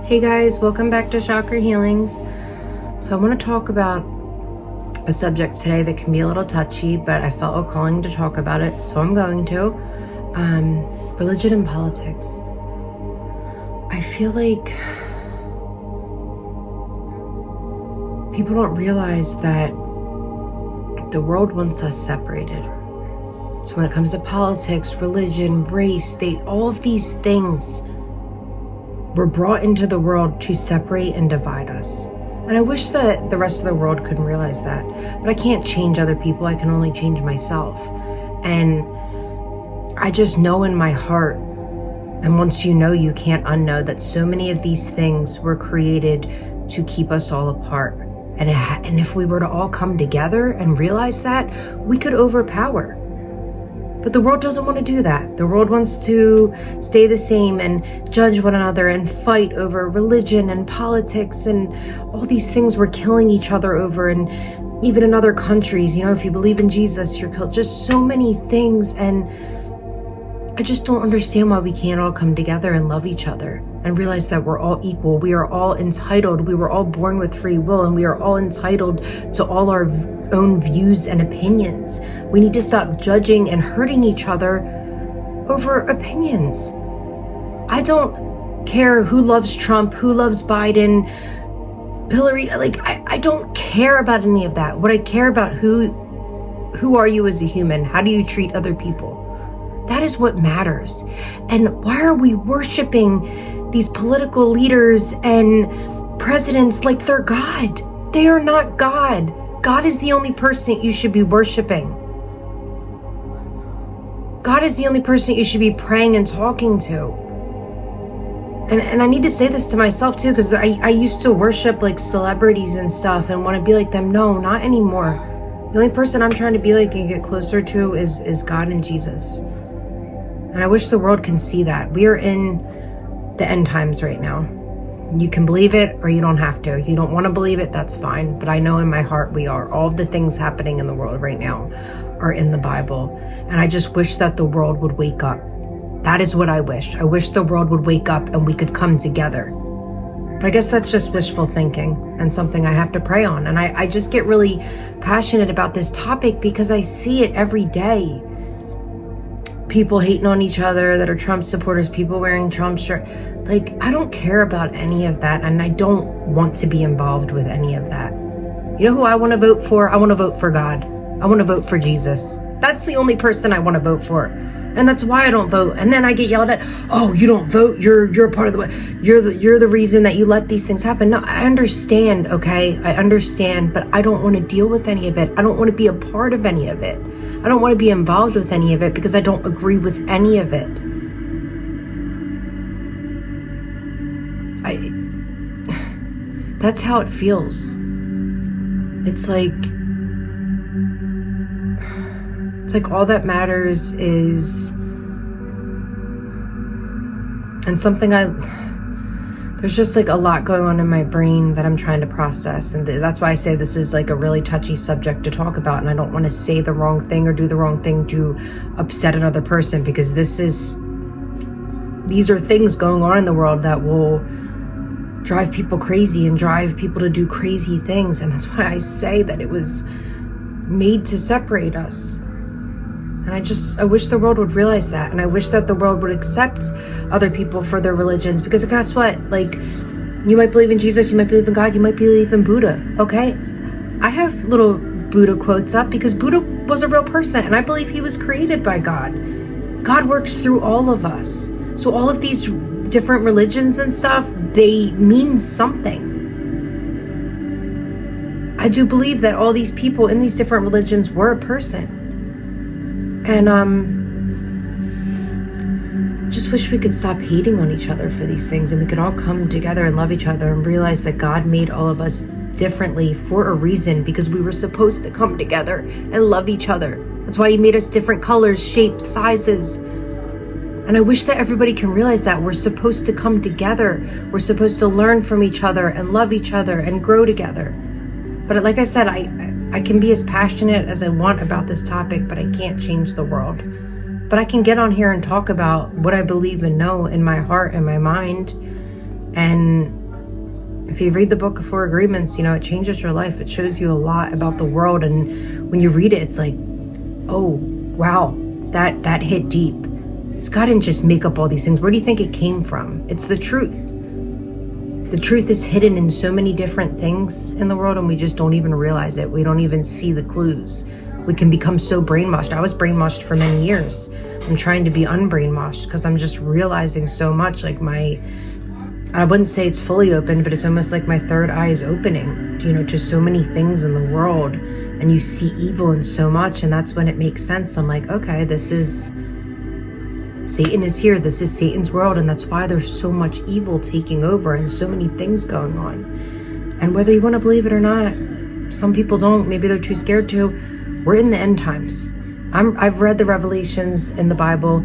Hey guys, welcome back to Chakra Healings. So I want to talk about a subject today that can be a little touchy, but I felt a calling to talk about it, so I'm going to. Religion and politics. I feel like people don't realize that the world wants us separated. So when it comes to politics, religion, race, all of these things were brought into the world to separate and divide us. And I wish that the rest of the world couldn't realize that. But I can't change other people. I can only change myself. And I just know in my heart, and once you know, you can't unknow, that so many of these things were created to keep us all apart. And if we were to all come together and realize that, we could overpower. But the world doesn't want to do that. The world wants to stay the same and judge one another and fight over religion and politics and all these things we're killing each other over. And even in other countries, if you believe in Jesus, you're killed. Just so many things. And I just don't understand why we can't all come together and love each other and realize that we're all equal. We are all entitled. We were all born with free will, and we are all entitled to all our own views and opinions. We need to stop judging and hurting each other over opinions. I don't care who loves Trump, who loves Biden, Hillary. I don't care about any of that. What I care about, who are you as a human? How do you treat other people? That is what matters. And why are we worshiping these political leaders and presidents like they're God? They are not God. God is the only person you should be worshiping. God is the only person you should be praying and talking to. And I need to say this to myself too, because I used to worship like celebrities and stuff and want to be like them. No, not anymore. The only person I'm trying to be like and get closer to is God and Jesus. And I wish the world can see that. We are in the end times right now. You can believe it or you don't have to. You don't want to believe it, that's fine. But I know in my heart we are. All of the things happening in the world right now are in the Bible. And I just wish that the world would wake up. That is what I wish. I wish the world would wake up and we could come together. But I guess that's just wishful thinking and something I have to pray on. And I just get really passionate about this topic because I see it every day. People hating on each other that are Trump supporters, people wearing Trump shirts. I don't care about any of that, and I don't want to be involved with any of that. You know who I want to vote for? I want to vote for God. I want to vote for Jesus. That's the only person I want to vote for. And that's why I don't vote. And then I get yelled at, oh, you don't vote, you're a part of you're the reason that you let these things happen. No, I understand, okay? I understand, but I don't want to deal with any of it. I don't want to be a part of any of it. I don't want to be involved with any of it because I don't agree with any of it. That's how it feels. It's like all that matters is, and there's just a lot going on in my brain that I'm trying to process. And that's why I say this is a really touchy subject to talk about. And I don't want to say the wrong thing or do the wrong thing to upset another person, because these are things going on in the world that will drive people crazy and drive people to do crazy things. And that's why I say that it was made to separate us. And I wish the world would realize that. And I wish that the world would accept other people for their religions. Because guess what? You might believe in Jesus, you might believe in God, you might believe in Buddha, okay? I have little Buddha quotes up because Buddha was a real person. And I believe he was created by God. God works through all of us. So all of these different religions and stuff, they mean something. I do believe that all these people in these different religions were a person. And just wish we could stop hating on each other for these things, and we could all come together and love each other and realize that God made all of us differently for a reason, because we were supposed to come together and love each other. That's why he made us different colors, shapes, sizes. And I wish that everybody can realize that we're supposed to come together. We're supposed to learn from each other and love each other and grow together. But like I said, I can be as passionate as I want about this topic, but I can't change the world. But I can get on here and talk about what I believe and know in my heart and my mind. And if you read the Book of Four Agreements, it changes your life. It shows you a lot about the world. And when you read it, it's like, oh, wow, that hit deep. God didn't just make up all these things. Where do you think it came from? It's the truth. The truth is hidden in so many different things in the world, and we just don't even realize it. We don't even see the clues. We can become so brainwashed. I was brainwashed for many years. I'm trying to be unbrainwashed because I'm just realizing so much. Like I wouldn't say it's fully open, but it's almost like my third eye is opening, to so many things in the world. And you see evil in so much, and that's when it makes sense. I'm like, okay, Satan is here. This is Satan's world, and that's why there's so much evil taking over and so many things going on. And whether you want to believe it or not, some people don't. Maybe they're too scared to. We're in the end times. I've read the Revelations in the Bible.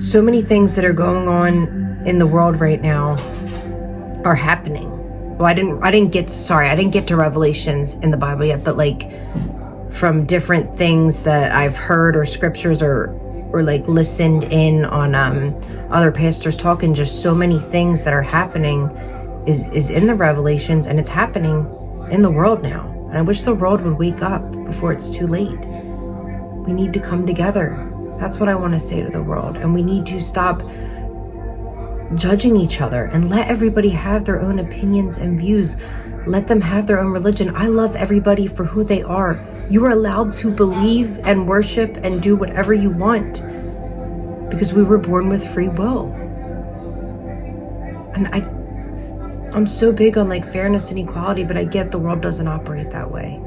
So many things that are going on in the world right now are happening. Well, I didn't get to Revelations in the Bible yet, but like from different things that I've heard or scriptures or like listened in on other pastors talking, just so many things that are happening is in the Revelations, and it's happening in the world now. And I wish the world would wake up before it's too late. We need to come together. That's what I want to say to the world. And we need to stop judging each other and let everybody have their own opinions and views. Let them have their own religion. I love everybody for who they are. You are allowed to believe and worship and do whatever you want because we were born with free will. And I'm so big on like fairness and equality, but I get the world doesn't operate that way.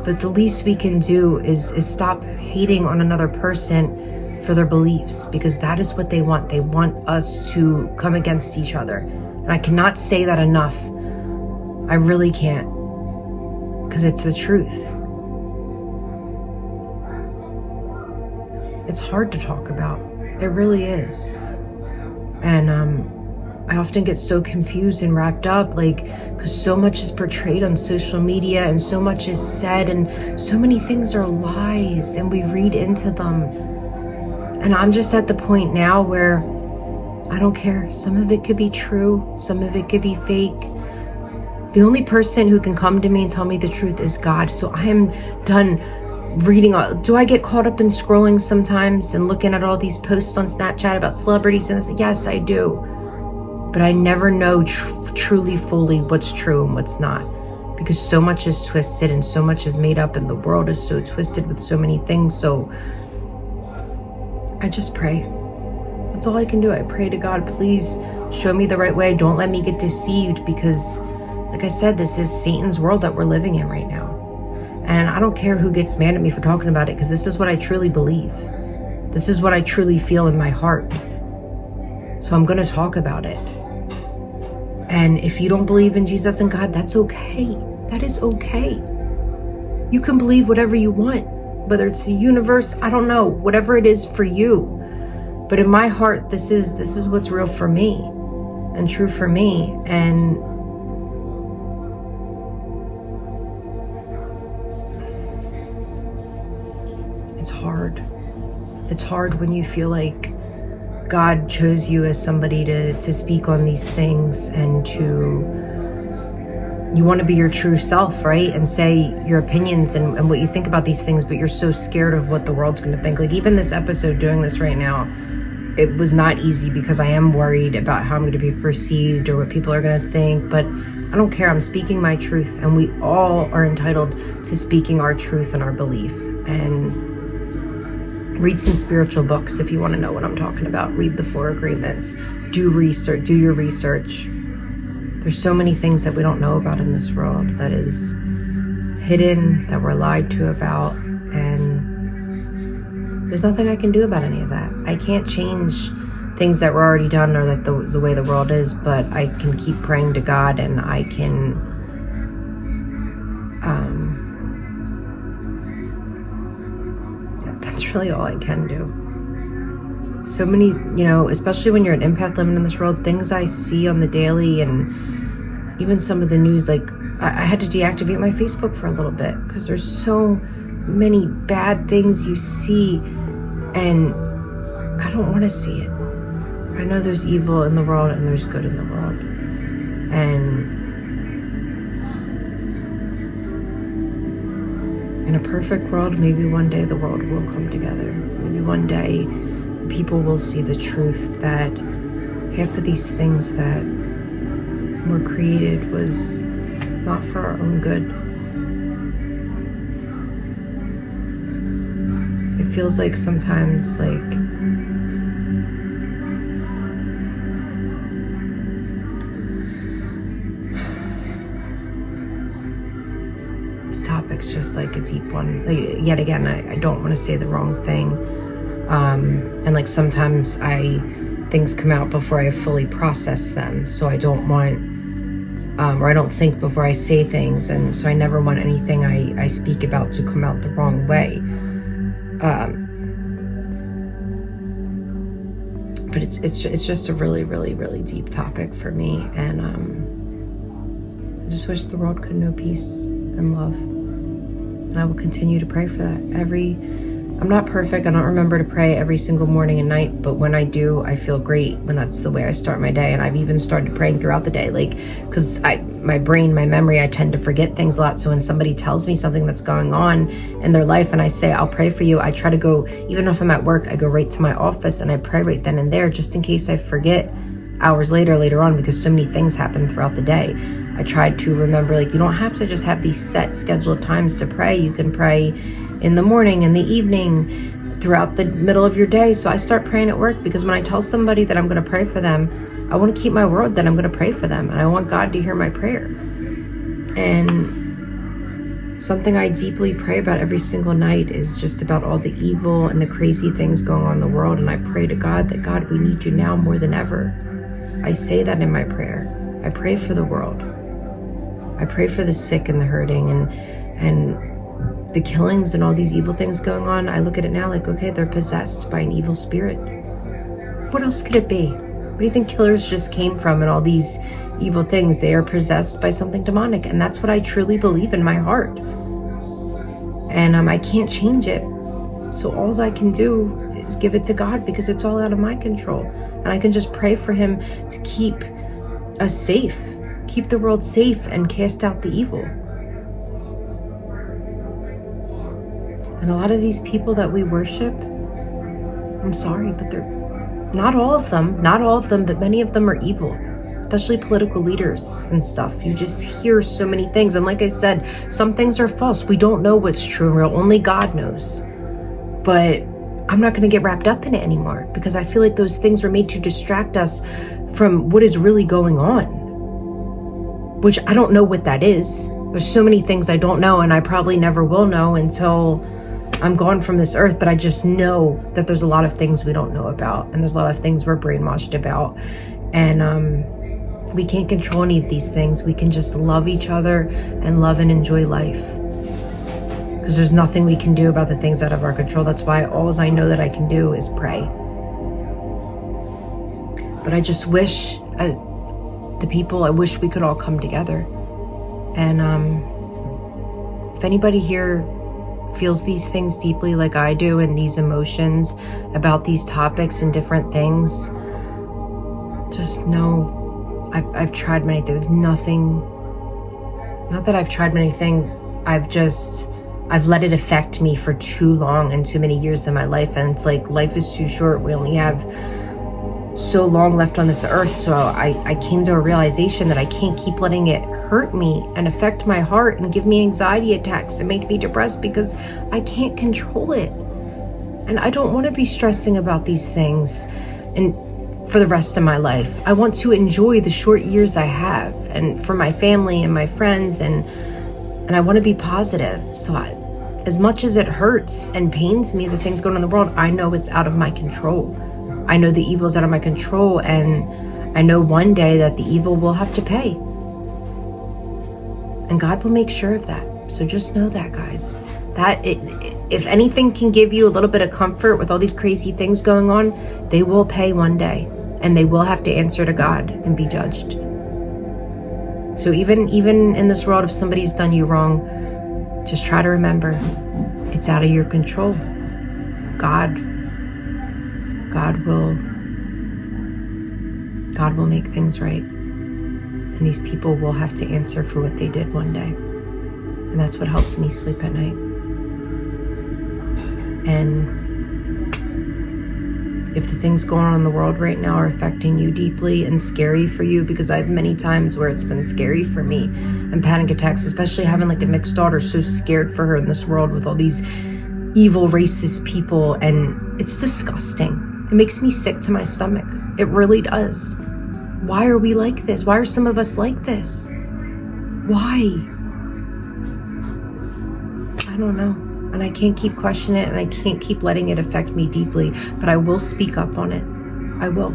But the least we can do is stop hating on another person for their beliefs, because that is what they want. They want us to come against each other. And I cannot say that enough. I really can't, because it's the truth. It's hard to talk about. It really is. And I often get so confused and wrapped up, because so much is portrayed on social media and so much is said and so many things are lies and we read into them. And I'm just at the point now where I don't care. Some of it could be true. Some of it could be fake. The only person who can come to me and tell me the truth is God. So I am done reading. Do I get caught up in scrolling sometimes and looking at all these posts on Snapchat about celebrities and this? Yes, I do. But I never know truly fully what's true and what's not, because so much is twisted and so much is made up and the world is so twisted with so many things. So I just pray. That's all I can do. I pray to God, please show me the right way. Don't let me get deceived, because like I said, this is Satan's world that we're living in right now. And I don't care who gets mad at me for talking about it, because this is what I truly believe. This is what I truly feel in my heart. So I'm going to talk about it. And if you don't believe in Jesus and God, that's okay. That is okay. You can believe whatever you want, whether it's the universe, I don't know, whatever it is for you. But in my heart, this is what's real for me and true for me. And it's hard. It's hard when you feel like God chose you as somebody to speak on these things, and you want to be your true self, right? And say your opinions and what you think about these things, but you're so scared of what the world's going to think. Like even this episode, doing this right now, it was not easy because I am worried about how I'm going to be perceived or what people are going to think, but I don't care. I'm speaking my truth, and we all are entitled to speaking our truth and our belief. And read some spiritual books if you want to know what I'm talking about. Read the Four Agreements. Do research. Do your research. There's so many things that we don't know about in this world that is hidden, that we're lied to about, and there's nothing I can do about any of that. I can't change things that were already done or that the way the world is, but I can keep praying to God, and I can that's really all I can do. So many, especially when you're an empath living in this world, things I see on the daily, and even some of the news, like I had to deactivate my Facebook for a little bit because there's so many bad things you see, and I don't want to see it. I know there's evil in the world and there's good in the world. And in a perfect world, maybe one day the world will come together. Maybe one day people will see the truth that half of these things that were created was not for our own good. It feels like sometimes this topic's just like a deep one. Yet again, I don't want to say the wrong thing. And sometimes things come out before I fully process them. So I don't want, or I don't think before I say things. And so I never want anything I speak about to come out the wrong way. But it's just a really, really, really deep topic for me. And I just wish the world could know peace and love. And I will continue to pray for that. I'm not perfect. I don't remember to pray every single morning and night, but when I do, I feel great when that's the way I start my day. And I've even started praying throughout the day, because my brain, my memory, I tend to forget things a lot. So when somebody tells me something that's going on in their life and I say, I'll pray for you, I try to go, even if I'm at work, I go right to my office and I pray right then and there, just in case I forget hours later on, because so many things happen throughout the day. I tried to remember, you don't have to just have these set scheduled times to pray. You can pray in the morning, in the evening, throughout the middle of your day. So I start praying at work, because when I tell somebody that I'm going to pray for them, I want to keep my word that I'm going to pray for them. And I want God to hear my prayer. And something I deeply pray about every single night is just about all the evil and the crazy things going on in the world. And I pray to God that, God, we need you now more than ever. I say that in my prayer. I pray for the world. I pray for the sick and the hurting and the killings and all these evil things going on. I look at it now okay, they're possessed by an evil spirit. What else could it be? Where do you think killers just came from and all these evil things? They are possessed by something demonic. And that's what I truly believe in my heart. And I can't change it. So all I can do is give it to God, because it's all out of my control. And I can just pray for him to keep us safe, keep the world safe, and cast out the evil. And a lot of these people that we worship, I'm sorry, but they're not all of them, but many of them are evil, especially political leaders and stuff. You just hear so many things. And like I said, some things are false. We don't know what's true and real. Only God knows. But I'm not going to get wrapped up in it anymore, because I feel like those things were made to distract us from what is really going on, which I don't know what that is. There's so many things I don't know, and I probably never will know until I'm gone from this earth. But I just know that there's a lot of things we don't know about, and there's a lot of things we're brainwashed about. And we can't control any of these things. We can just love each other and love and enjoy life, because there's nothing we can do about the things out of our control. That's why all I know that I can do is pray. But I just wish I wish we could all come together. And if anybody here feels these things deeply like I do, and these emotions about these topics and different things, just know I've tried many things. Not that I've tried many things, I've let it affect me for too long and too many years in my life. And it's life is too short. We only have so long left on this earth. So I came to a realization that I can't keep letting it hurt me and affect my heart and give me anxiety attacks and make me depressed, because I can't control it. And I don't want to be stressing about these things and for the rest of my life. I want to enjoy the short years I have, and for my family and my friends, and I want to be positive. So as much as it hurts and pains me, the things going on in the world, I know it's out of my control. I know the evil is out of my control, and I know one day that the evil will have to pay. And God will make sure of that. So just know that, guys. If anything can give you a little bit of comfort with all these crazy things going on, they will pay one day, and they will have to answer to God and be judged. So even in this world, if somebody's done you wrong, just try to remember, it's out of your control. God will make things right. And these people will have to answer for what they did one day. And that's what helps me sleep at night. And if the things going on in the world right now are affecting you deeply and scary for you, because I have many times where it's been scary for me and panic attacks, especially having like a mixed daughter, so scared for her in this world with all these evil, racist people. And it's disgusting. It makes me sick to my stomach. It really does. Why are we like this? Why are some of us like this? Why? I don't know. And I can't keep questioning it, and I can't keep letting it affect me deeply, but I will speak up on it. I will.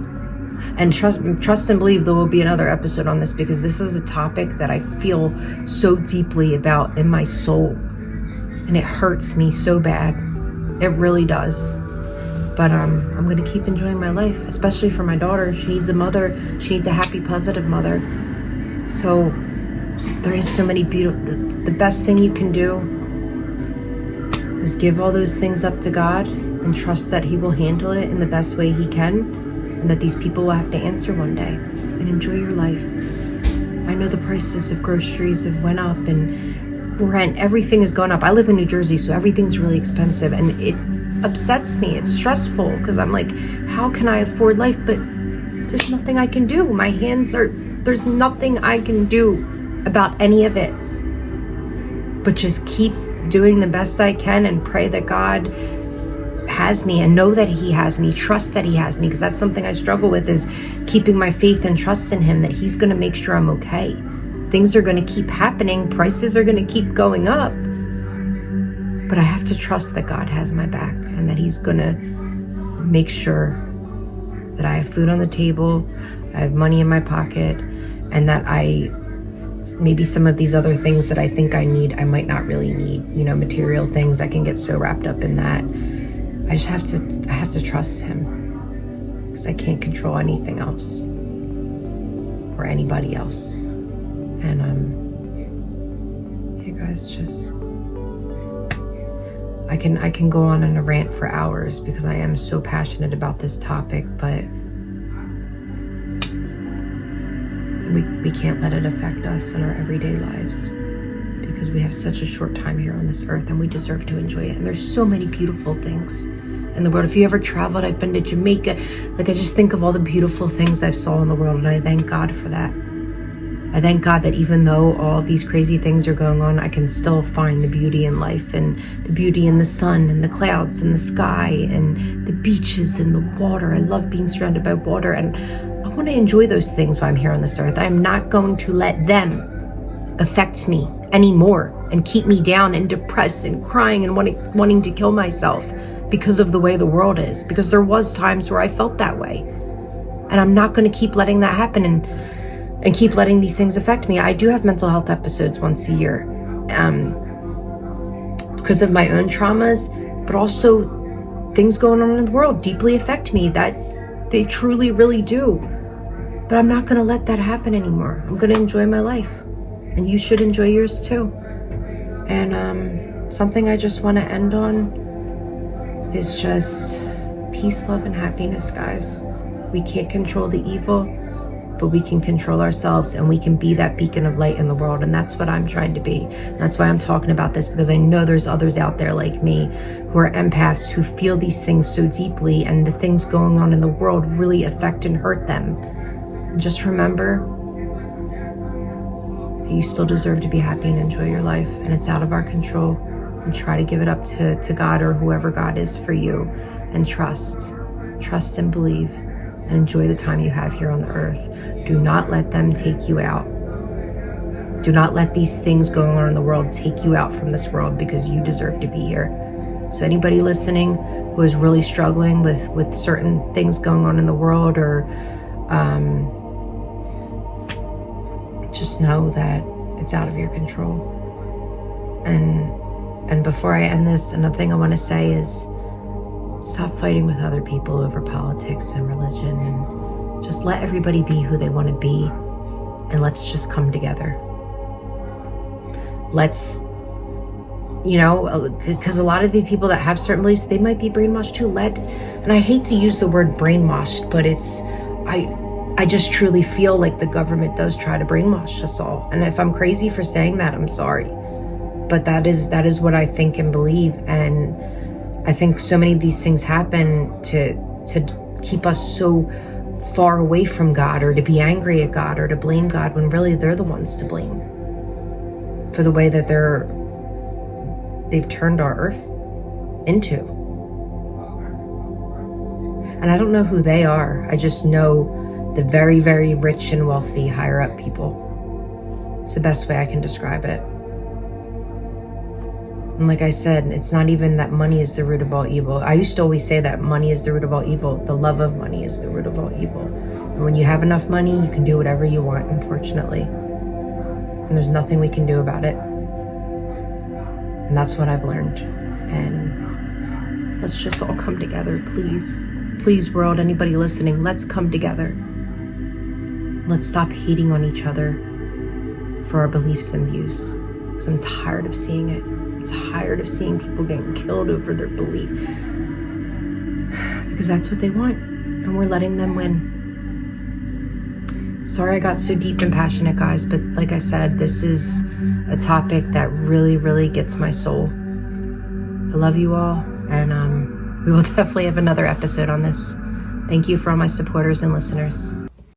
And trust and believe there will be another episode on this, because this is a topic that I feel so deeply about in my soul. And it hurts me so bad. It really does. But I'm going to keep enjoying my life, especially for my daughter. She needs a mother. She needs a happy, positive mother. So there is so many beautiful... The best thing you can do is give all those things up to God and trust that He will handle it in the best way He can, and that these people will have to answer one day. And enjoy your life. I know the prices of groceries have went up, and rent, everything has gone up. I live in New Jersey, so everything's really expensive, and it upsets me. It's stressful, because I'm like, how can I afford life? But there's nothing I can do. My hands are... There's nothing I can do about any of it. But just keep doing the best I can and pray that God has me, and know that He has me, trust that He has me, because that's something I struggle with, is keeping my faith and trust in Him, that He's going to make sure I'm okay. Things are going to keep happening. Prices are going to keep going up. But I have to trust that God has my back, and that He's going to make sure that I have food on the table, I have money in my pocket, and that maybe some of these other things that I think I need, I might not really need, material things. I can get so wrapped up in that. I have to trust Him, because I can't control anything else or anybody else. And yeah, guys, just I can go on in a rant for hours, because I am so passionate about this topic, but we can't let it affect us in our everyday lives, because we have such a short time here on this earth, and we deserve to enjoy it. And there's so many beautiful things in the world. If you ever traveled, I've been to Jamaica. Like, I just think of all the beautiful things I've saw in the world, and I thank God for that. I thank God that even though all these crazy things are going on, I can still find the beauty in life, and the beauty in the sun and the clouds and the sky and the beaches and the water. I love being surrounded by water, and I want to enjoy those things while I'm here on this earth. I'm not going to let them affect me anymore and keep me down and depressed and crying and wanting to kill myself because of the way the world is, because there was times where I felt that way. And I'm not going to keep letting that happen and keep letting these things affect me. I do have mental health episodes once a year because of my own traumas, but also things going on in the world deeply affect me, that they truly, really do. But I'm not going to let that happen anymore. I'm going to enjoy my life, and you should enjoy yours too. And something I just want to end on is just peace, love, and happiness, guys. We can't control the evil, but we can control ourselves, and we can be that beacon of light in the world. And that's what I'm trying to be. And that's why I'm talking about this, because I know there's others out there like me who are empaths, who feel these things so deeply, and the things going on in the world really affect and hurt them. And just remember that you still deserve to be happy and enjoy your life, and it's out of our control. And try to give it up to God, or whoever God is for you, and trust and believe, and enjoy the time you have here on the earth. Do not let them take you out. Do not let these things going on in the world take you out from this world, because you deserve to be here. So anybody listening who is really struggling with certain things going on in the world, or just know that it's out of your control. And before I end this, another thing I want to say is stop fighting with other people over politics and religion, and just let everybody be who they want to be, and let's just come together. Let's, because a lot of the people that have certain beliefs, they might be brainwashed too. And I hate to use the word brainwashed, but I I just truly feel like the government does try to brainwash us all. And if I'm crazy for saying that, I'm sorry. But that is what I think and believe. And I think so many of these things happen to keep us so far away from God, or to be angry at God, or to blame God, when really they're the ones to blame for the way that they've turned our earth into. And I don't know who they are. I just know the very, very rich and wealthy higher up people. It's the best way I can describe it. And like I said, it's not even that money is the root of all evil. I used to always say that money is the root of all evil. The love of money is the root of all evil. And when you have enough money, you can do whatever you want, unfortunately. And there's nothing we can do about it. And that's what I've learned. And let's just all come together, please. Please, world, anybody listening, let's come together. Let's stop hating on each other for our beliefs and views. Because I'm tired of seeing it. I'm tired of seeing people getting killed over their belief. Because that's what they want. And we're letting them win. Sorry I got so deep and passionate, guys. But like I said, this is a topic that really, really gets my soul. I love you all. And we will definitely have another episode on this. Thank you for all my supporters and listeners.